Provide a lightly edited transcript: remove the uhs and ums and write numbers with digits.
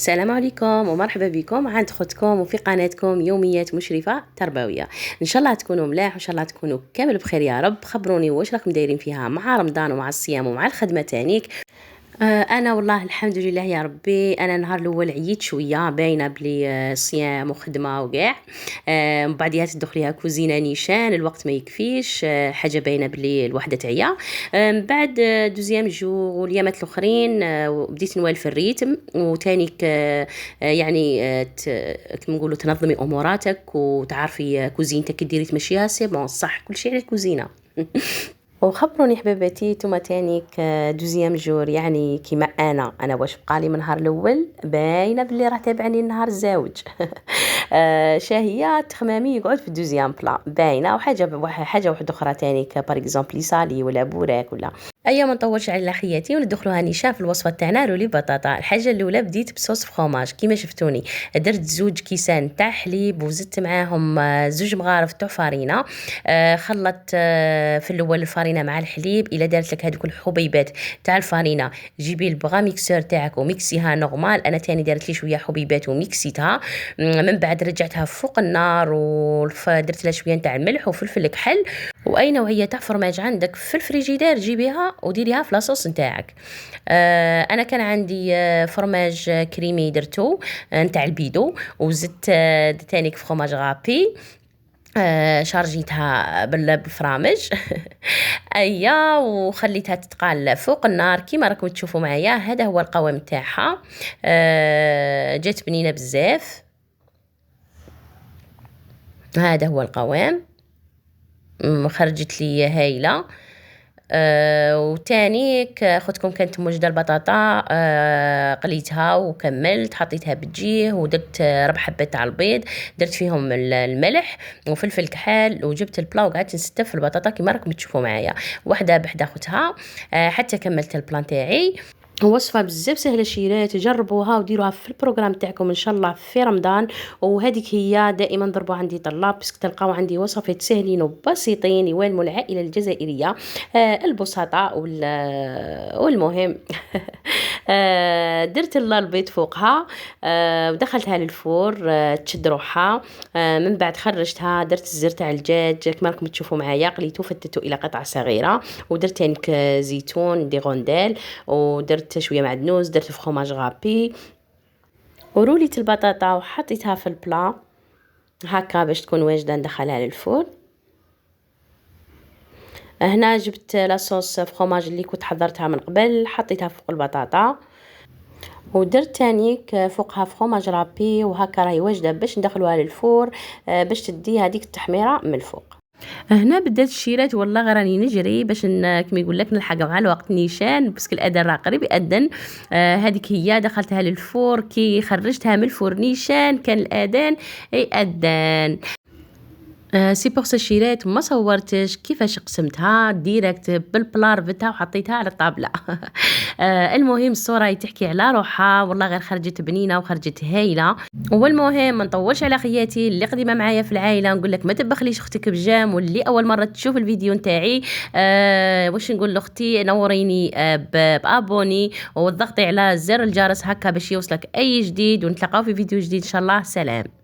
السلام عليكم ومرحبا بكم عند خوتكم وفي قناتكم يوميات مشرفة تربوية. ان شاء الله تكونوا ملاح وان شاء الله تكونوا كامل بخير يا رب. خبروني واش راكم دايرين فيها مع رمضان ومع الصيام ومع الخدمة تانيك. انا والله الحمد لله يا ربي. انا النهار الاول عييت شويه، باينه بلي صيام وخدمه وكاع. من بعديها تدخل ليها كوزينه نيشان، الوقت ما يكفيش. حاجه باينه بلي الوحده تعيا. من بعد دوزيام جور واليامات الاخرين بديت نوالف الريتم وتانيك. يعني كما نقولوا تنظمي اموراتك وتعرفي كوزينتك ديري تمشيها سي بون صح كل شيء على الكوزينه. وخبروني حبيباتي نتوما تانيك دوزيام جور، يعني كيما انا واش بقالي من النهار الاول باينه بلي راه تابعني النهار الزاوج. شاهيه تخمامي يقعد في الدوزيام بلا باينه، وحاجه واحده اخرى تانيك بار اكزومبل صالي ولا بوراك ولا ايا ما نطولش على خياتي وندخلوها نيشان في الوصفه تاعنا. رولي بطاطا. الحاجه الاولى بديت بصوص فخوماج كيما شفتوني، درت 2 كيسان تاع حليب وزدت معاهم 2 مغارف تاع فارينه. خلطت في الاول الفارينه مع الحليب. الا دارت لك هذوك الحبيبات تاع الفارينه جيبي البغا ميكسور تاعك وميكسيها نورمال. انا تاني دارت لي شويه حبيبات وميكسيتها. من بعد رجعتها فوق النار ودرت لها شويه تاع الملح وفلفل كحل. واي نوعيه تاع فرماج عندك في الفريجيدير جيبيها وديريها في لاصوص نتاعك. انا كان عندي فرماج كريمي درتو نتاع البيدو، وزدت تانيك فرماج غابي. شارجيتها بالفرامج. ايا وخليتها تتقال فوق النار كيما راكم تشوفوا معايا. هذا هو القوام تاعها. جات بنينه بزاف. هذا هو القوام، خرجت لي هايله. وتانيك اختكم كانت موجده البطاطا. قليتها وكملت حطيتها بالجيه ودرت 4 حبات تاع البيض، درت فيهم الملح وفلفل كحل وجبت البلا وقعدت نستف في البطاطا كيما راكم تشوفوا معايا وحده بحدا اختها حتى كملت البلان تاعي. وصفه بزاف سهله شيرات، جربوها وديروها في البروغرام تاعكم ان شاء الله في رمضان. وهذيك هي دائما ضربوا عندي طلاب بس تلقاو عندي وصفات سهلين وبسيطين يوالموا العائله الجزائريه البسطاء والمهم. درت البيض فوقها ودخلتها للفور تشد روحها. من بعد خرجتها درت الزر تاع الدجاج كما راكم تشوفوا معايا، قليته فتته الى قطع صغيره ودرت تانيك زيتون دي غونديل ودرت شويه معدنوس، درت فرماج غابي وروليت البطاطا وحطيتها في البلا هكا باش تكون واجده ندخلها للفور. هنا جبت لاصوص فرماج اللي كنت حضرتها من قبل حطيتها فوق البطاطا ودرت تانيك فوقها فرماج رابي وهكا راهي واجده باش ندخلوها للفور باش تدي هذيك التحميره من الفوق. هنا بدات الشيرات والله غير راني نجري باش كما يقول لك نلحق مع الوقت نيشان باسكو الاذان راه قريب ياذن. هذيك هي دخلتها للفور كي خرجتها من الفور نيشان كان الاذان ياذن. سي بوغ شيرات ما صورتش كيفاش قسمتها ديريكت بالبلا ربطتها وحطيتها على الطابله. المهم الصوره تحكي على روحها والله غير خرجت بنينه وخرجت هايله. والمهم ما نطولش على خياتي اللي قديمه معايا في العائله نقول لك ما تبخليش اختك بجام، واللي اول مره تشوف الفيديو نتاعي واش نقول لاختي نوريني بابوني وضغطي على زر الجرس هكا باش يوصلك اي جديد، ونتلاقاو في فيديو جديد ان شاء الله. سلام.